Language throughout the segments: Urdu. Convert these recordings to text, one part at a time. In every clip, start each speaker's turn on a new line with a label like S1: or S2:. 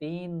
S1: 3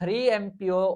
S1: 3 MPO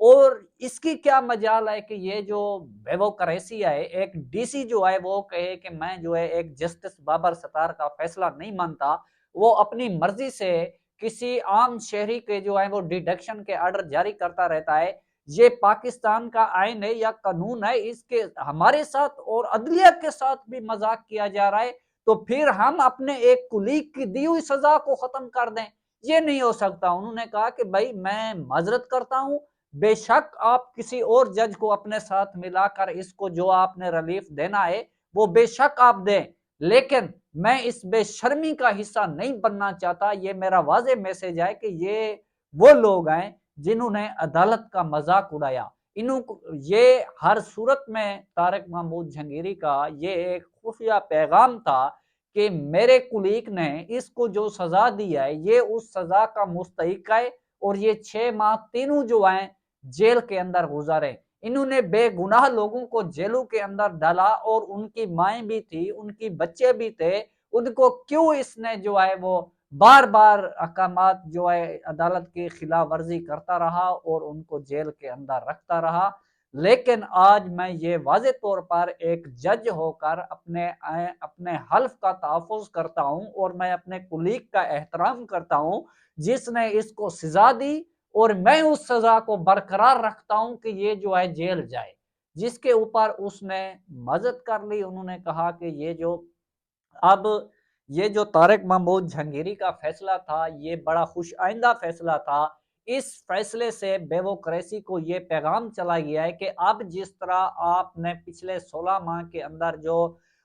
S1: اور اس کی کیا مجال ہے کہ یہ جو بیوکریسی ہے، ایک ڈی سی جو ہے وہ کہے کہ میں جو ہے ایک جسٹس بابر ستار کا فیصلہ نہیں مانتا، وہ اپنی مرضی سے کسی عام شہری کے جو ہے وہ ڈیڈکشن کے آرڈر جاری کرتا رہتا ہے۔ یہ پاکستان کا آئین ہے یا قانون ہے، اس کے ہمارے ساتھ اور عدلیہ کے ساتھ بھی مذاق کیا جا رہا ہے، تو پھر ہم اپنے ایک کلیگ کی دی ہوئی سزا کو ختم کر دیں؟ یہ نہیں ہو سکتا۔ انہوں نے کہا کہ بھائی میں معذرت کرتا ہوں، بے شک آپ کسی اور جج کو اپنے ساتھ ملا کر اس کو جو آپ نے ریلیف دینا ہے وہ بے شک آپ دیں، لیکن میں اس بے شرمی کا حصہ نہیں بننا چاہتا۔ یہ میرا واضح میسج ہے کہ یہ وہ لوگ ہیں جنہوں نے عدالت کا مذاق اڑایا۔ یہ ہر صورت میں طارق محمود جہانگیری کا یہ ایک خفیہ پیغام تھا کہ میرے کلیگ نے اس کو جو سزا دی ہے یہ اس سزا کا مستحق ہے، اور یہ 6 ماہ تینوں جو ہیں جیل کے اندر گزارے۔ انہوں نے بے گناہ لوگوں کو جیلوں کے اندر ڈالا، اور ان کی مائیں بھی تھی، ان کی بچے بھی تھے، ان کو کیوں اس نے جو ہے وہ بار بار احکامات جو ہے عدالت کی خلاف ورزی کرتا رہا اور ان کو جیل کے اندر رکھتا رہا۔ لیکن آج میں یہ واضح طور پر ایک جج ہو کر اپنے حلف کا تحفظ کرتا ہوں، اور میں اپنے کلیگ کا احترام کرتا ہوں جس نے اس کو سزا دی، اور میں اس سزا کو برقرار رکھتا ہوں کہ یہ جو ہے جیل جائے۔ جس کے اوپر اس نے معذرت کر لی۔ انہوں نے کہا کہ یہ جو طارق محمود جہانگیری کا فیصلہ تھا یہ بڑا خوش آئندہ فیصلہ تھا۔ اس فیصلے سے بیوکریسی کو یہ پیغام چلا گیا ہے کہ اب جس طرح آپ نے پچھلے 16 ماہ کے اندر جو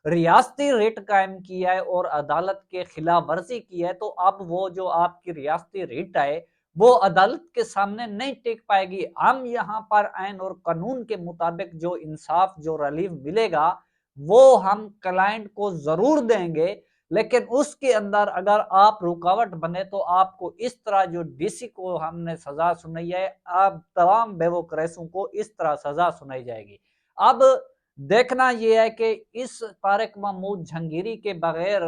S1: ریاستی ریٹ قائم کیا ہے اور عدالت کے خلاف ورزی کی ہے، تو اب وہ جو آپ کی ریاستی ریٹ ہے وہ عدالت کے سامنے نہیں ٹک پائے گی۔ ہم یہاں پر آئین اور قانون کے مطابق جو انصاف، جو ریلیف ملے گا وہ ہم کلائنٹ کو ضرور دیں گے، لیکن اس کے اندر اگر آپ رکاوٹ بنے تو آپ کو اس طرح جو ڈی سی کو ہم نے سزا سنائی ہے، آپ تمام بیوکریسوں کو اس طرح سزا سنائی جائے گی۔ اب دیکھنا یہ ہے کہ اس طارق محمود جہانگیری کے بغیر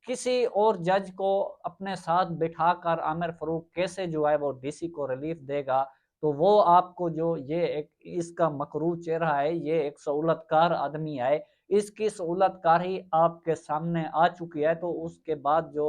S1: کسی اور جج کو اپنے ساتھ بٹھا کر عامر فاروق کیسے جو ہے وہ ڈی سی کو ریلیف دے گا؟ تو وہ آپ کو جو یہ اس کا مکروہ چہرہ ہے، یہ ایک سہولت کار آدمی ہے، اس کی سہولت کاری آپ کے سامنے آ چکی ہے، تو اس کے بعد جو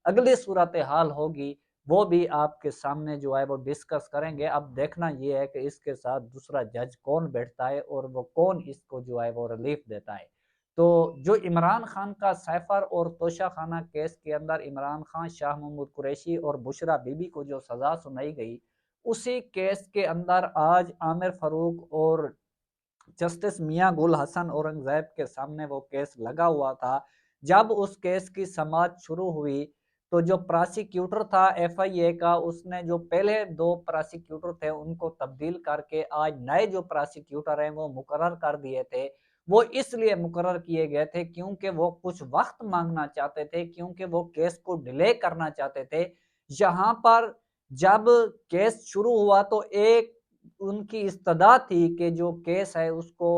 S1: اگلی صورتحال ہوگی وہ بھی آپ کے سامنے جو ہے وہ ڈسکس کریں گے۔ اب دیکھنا یہ ہے کہ اس کے ساتھ دوسرا جج کون بیٹھتا ہے اور وہ کون اس کو جو ہے وہ ریلیف دیتا ہے۔ تو جو عمران خان کا سیفر اور توشہ خانہ کیس کے اندر عمران خان، شاہ محمود قریشی اور بشرا بی بی کو جو سزا سنائی گئی، اسی کیس کے اندر آج عامر فاروق اور جسٹس میاں گل حسن اورنگزیب کے سامنے وہ کیس لگا ہوا تھا۔ جب اس کیس کی سماعت شروع ہوئی تو جو پراسیکیوٹر تھا ایف آئی اے کا، اس نے جو پہلے 2 پراسیکیوٹر تھے ان کو تبدیل کر کے آج نئے جو پراسیکیوٹر ہیں وہ مقرر کر دیے تھے۔ وہ اس لیے مقرر کیے گئے تھے کیونکہ وہ کچھ وقت مانگنا چاہتے تھے، کیونکہ وہ کیس کو ڈیلے کرنا چاہتے تھے۔ یہاں پر جب کیس شروع ہوا تو ایک ان کی استدعا تھی کہ جو کیس ہے اس کو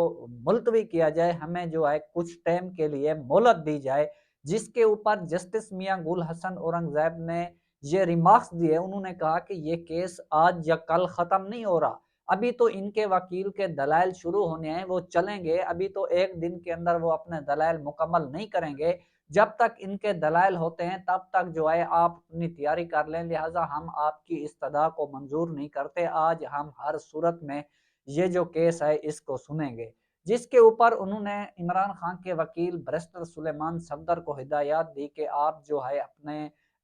S1: ملتوی کیا جائے، ہمیں جو ہے کچھ ٹائم کے لیے مہلت دی جائے، جس کے اوپر جسٹس میاں گل حسن اورنگزیب نے یہ ریمارکس دیے۔ انہوں نے کہا کہ یہ کیس آج یا کل ختم نہیں ہو رہا، ابھی تو ان کے وکیل کے دلائل شروع ہونے ہیں، وہ چلیں گے، ابھی تو ایک دن کے اندر وہ اپنے دلائل مکمل نہیں کریں گے، جب تک ان کے دلائل ہوتے ہیں تب تک جو ہے آپ اپنی تیاری کر لیں، لہٰذا ہم آپ کی استدعا کو منظور نہیں کرتے، آج ہم ہر صورت میں یہ جو کیس ہے اس کو سنیں گے۔ جس کے اوپر انہوں نے عمران خان کے وکیل بیرسٹر سلیمان صفدر کو ہدایات دی کہ آپ جو ہے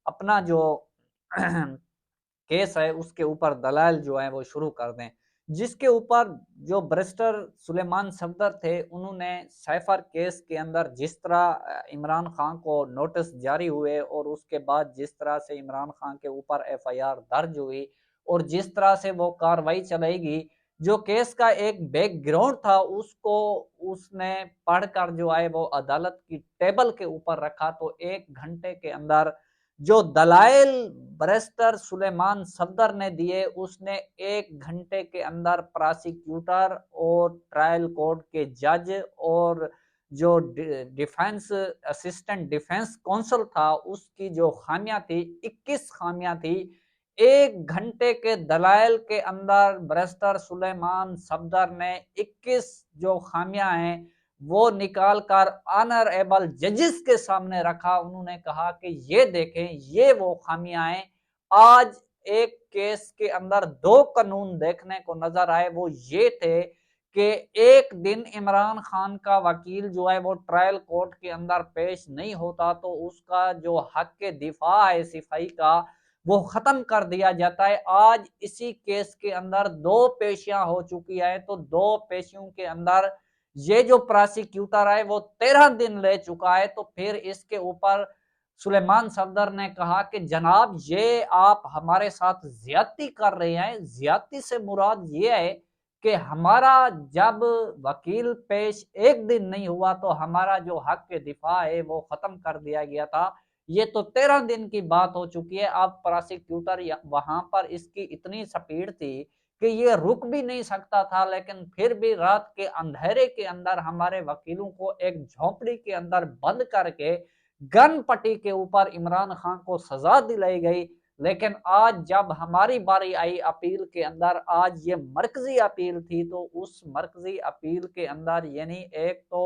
S1: اپنا جو کیس ہے اس کے اوپر دلائل جو ہیں وہ شروع کر دیں۔ جس کے اوپر جو بیرسٹر سلیمان صفدر تھے انہوں نے سیفر کیس کے اندر جس طرح عمران خان کو نوٹس جاری ہوئے اور اس کے بعد جس طرح سے عمران خان کے اوپر ایف آئی آر درج ہوئی اور جس طرح سے وہ کاروائی چلے گی، جو کیس کا ایک بیک گراؤنڈ تھا اس کو اس نے پڑھ کر جو ہے وہ عدالت کی ٹیبل کے اوپر رکھا، تو 1 گھنٹے کے اندر جو دلائل بیرسٹر سلیمان صفدر نے دیے اس نے 1 گھنٹے کے اندر پراسیکیوٹر اور ٹرائل کورٹ کے جج اور جو ڈیفینس اسسٹنٹ ڈیفینس کونسل تھا اس کی جو خامیاں تھی، 21 خامیاں تھی، 1 گھنٹے کے دلائل کے اندر بیرسٹر سلیمان صفدر نے 21 جو خامیاں ہیں وہ نکال کر آنریبل ججز کے سامنے رکھا۔ انہوں نے کہا کہ یہ دیکھیں، یہ وہ خامیاں ہیں۔ آج ایک کیس کے اندر 2 قانون دیکھنے کو نظر آئے، وہ یہ تھے کہ ایک دن عمران خان کا وکیل جو ہے وہ ٹرائل کورٹ کے اندر پیش نہیں ہوتا تو اس کا جو حق کے دفاع ہے صفائی کا وہ ختم کر دیا جاتا ہے۔ آج اسی کیس کے اندر 2 پیشیاں ہو چکی ہے، تو 2 پیشیوں کے اندر یہ جو پراسیکیوٹر ہے وہ 13 دن لے چکا ہے۔ تو پھر اس کے اوپر سلیمان صفدر نے کہا کہ جناب یہ آپ ہمارے ساتھ زیادتی کر رہے ہیں۔ زیادتی سے مراد یہ ہے کہ ہمارا جب وکیل پیش 1 دن نہیں ہوا تو ہمارا جو حق کے دفاع ہے وہ ختم کر دیا گیا تھا۔ یہ تو 13 دن کی بات ہو چکی ہے۔ اب پراسیکیوٹر وہاں پر اس کی اتنی سپیڈ تھی کہ یہ رک بھی نہیں سکتا تھا، لیکن پھر بھی رات کے اندھیرے کے اندر ہمارے وکیلوں کو ایک جھونپڑی کے اندر بند کر کے گن پٹی کے اوپر عمران خان کو سزا دلائی گئی۔ لیکن آج جب ہماری باری آئی اپیل کے اندر، آج یہ مرکزی اپیل تھی، تو اس مرکزی اپیل کے اندر یعنی ایک تو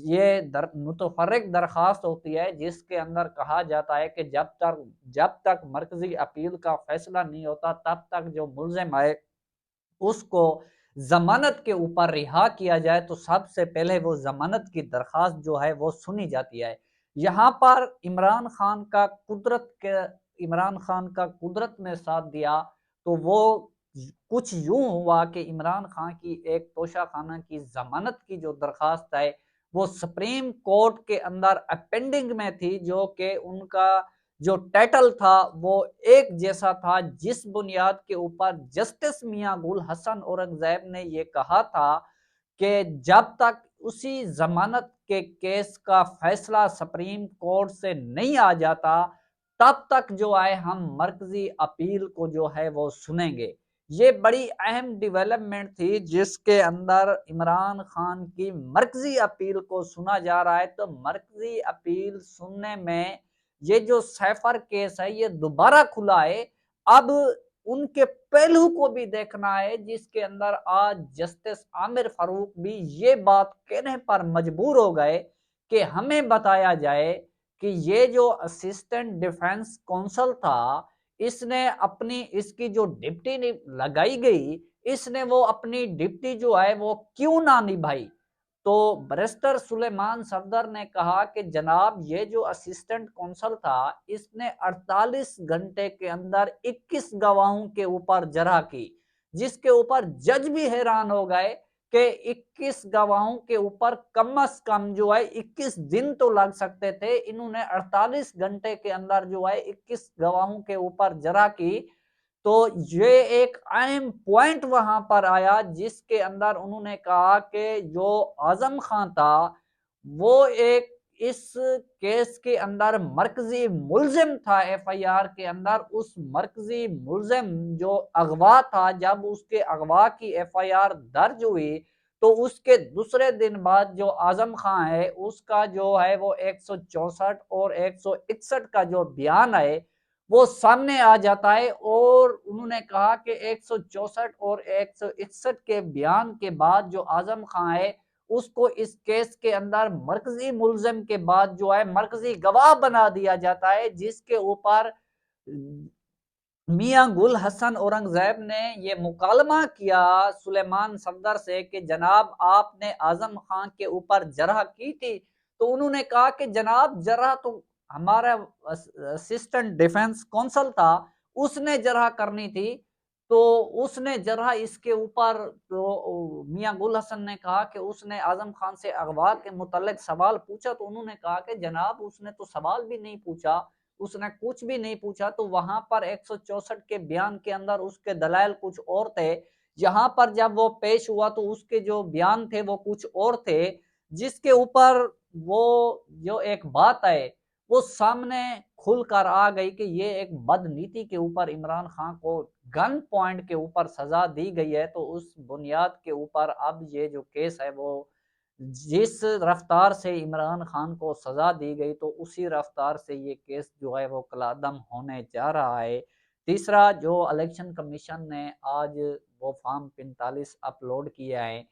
S1: یہ متفرق درخواست ہوتی ہے جس کے اندر کہا جاتا ہے کہ جب تک مرکزی اپیل کا فیصلہ نہیں ہوتا تب تک جو ملزم ہے اس کو ضمانت کے اوپر رہا کیا جائے، تو سب سے پہلے وہ ضمانت کی درخواست جو ہے وہ سنی جاتی ہے۔ یہاں پر عمران خان کا قدرت نے ساتھ دیا تو وہ کچھ یوں ہوا کہ عمران خان کی ایک توشہ خانہ کی ضمانت کی جو درخواست ہے وہ سپریم کورٹ کے اندر اپینڈنگ میں تھی، جو کہ ان کا جو ٹائٹل تھا وہ ایک جیسا تھا، جس بنیاد کے اوپر جسٹس میاں گل حسن اورنگزیب نے یہ کہا تھا کہ جب تک اسی ضمانت کے کیس کا فیصلہ سپریم کورٹ سے نہیں آ جاتا تب تک جو ہے ہم مرکزی اپیل کو جو ہے وہ سنیں گے۔ یہ بڑی اہم ڈیولپمنٹ تھی جس کے اندر عمران خان کی مرکزی اپیل کو سنا جا رہا ہے۔ تو مرکزی اپیل سننے میں یہ جو سیفر کیس ہے یہ دوبارہ کھلا ہے۔ اب ان کے پہلو کو بھی دیکھنا ہے، جس کے اندر آج جسٹس عامر فاروق بھی یہ بات کہنے پر مجبور ہو گئے کہ ہمیں بتایا جائے کہ یہ جو اسسٹنٹ ڈیفنس کونسل تھا اس کی جو ڈپٹی لگائی گئی، اس نے وہ اپنی ڈپٹی جو ہے وہ کیوں نہ نبھائی؟ تو بیرسٹر سلیمان صفدر نے کہا کہ جناب یہ جو اسسٹنٹ کونسل تھا اس نے 48 گھنٹے کے اندر 21 گواہوں کے اوپر جرح کی، جس کے اوپر جج بھی حیران ہو گئے کہ 21 گواہوں کے اوپر کم از کم جو ہے 21 دن تو لگ سکتے تھے، انہوں نے 48 گھنٹے کے اندر جو ہے 21 گواہوں کے اوپر جرح کی۔ تو یہ ایک اہم پوائنٹ وہاں پر آیا جس کے اندر انہوں نے کہا کہ جو اعظم خان تھا وہ ایک اس کیس کے اندر مرکزی ملزم تھا، ایف آئی آر کے اندر اس مرکزی ملزم جو اغوا تھا، جب اس کے اغوا کی ایف آئی آر درج ہوئی تو اس کے دوسرے دن بعد جو اعظم خان ہے اس کا جو ہے وہ 164 اور 161 کا جو بیان ہے وہ سامنے آ جاتا ہے، اور انہوں نے کہا کہ 164 اور 161 کے بیان کے بعد جو اعظم خان ہے اس کو اس کیس کے اندر مرکزی ملزم کے بعد جو ہے مرکزی گواہ بنا دیا جاتا ہے، جس کے اوپر میاں گل حسن اورنگزیب نے یہ مکالمہ کیا سلیمان صفدر سے کہ جناب آپ نے اعظم خان کے اوپر جرح کی تھی؟ تو انہوں نے کہا کہ جناب جرح تو ہمارا اسسٹنٹ ڈیفنس کونسل تھا، اس نے جرح کرنی تھی۔ تو اس نے جرح اس کے اوپر، تو میاں گل حسن نے کہا کہ اس نے اعظم خان سے اغوا کے متعلق سوال پوچھا، تو انہوں نے کہا کہ جناب اس نے تو سوال بھی نہیں پوچھا، اس نے کچھ بھی نہیں پوچھا۔ تو وہاں پر 164 کے بیان کے اندر اس کے دلائل کچھ اور تھے، یہاں پر جب وہ پیش ہوا تو اس کے جو بیان تھے وہ کچھ اور تھے، جس کے اوپر وہ جو ایک بات ہے وہ سامنے کھل کر آ گئی کہ یہ ایک بدنیتی کے اوپر عمران خان کو گن پوائنٹ کے اوپر سزا دی گئی ہے۔ تو اس بنیاد کے اوپر اب یہ جو کیس ہے وہ جس رفتار سے عمران خان کو سزا دی گئی تو اسی رفتار سے یہ کیس جو ہے وہ کالعدم ہونے جا رہا ہے۔ تیسرا جو الیکشن کمیشن نے آج وہ فارم 45 اپلوڈ کیا ہے،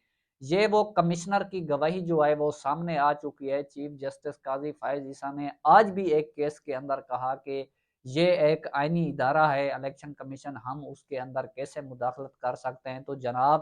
S1: یہ وہ کمشنر کی گواہی جو ہے وہ سامنے آ چکی ہے۔ چیف جسٹس قاضی فائز عیسیٰ نے آج بھی ایک کیس کے اندر کہا کہ یہ ایک آئینی ادارہ ہے الیکشن کمیشن، ہم اس کے اندر کیسے مداخلت کر سکتے ہیں؟ تو جناب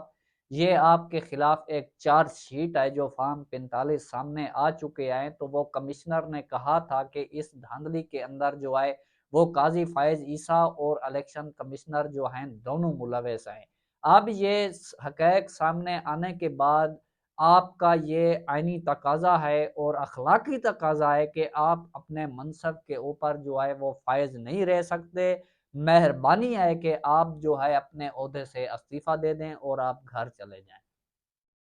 S1: یہ آپ کے خلاف ایک چارج شیٹ ہے جو فارم 45 سامنے آ چکے ہیں۔ تو وہ کمشنر نے کہا تھا کہ اس دھاندلی کے اندر جو ہے وہ قاضی فائز عیسیٰ اور الیکشن کمشنر جو ہیں دونوں ملوث ہیں۔ اب یہ حقائق سامنے آنے کے بعد آپ کا یہ آئینی تقاضا ہے اور اخلاقی تقاضا ہے کہ آپ اپنے منصب کے اوپر جو ہے وہ فائز نہیں رہ سکتے۔ مہربانی ہے کہ آپ جو ہے اپنے عہدے سے استعفیٰ دے دیں اور آپ گھر چلے جائیں۔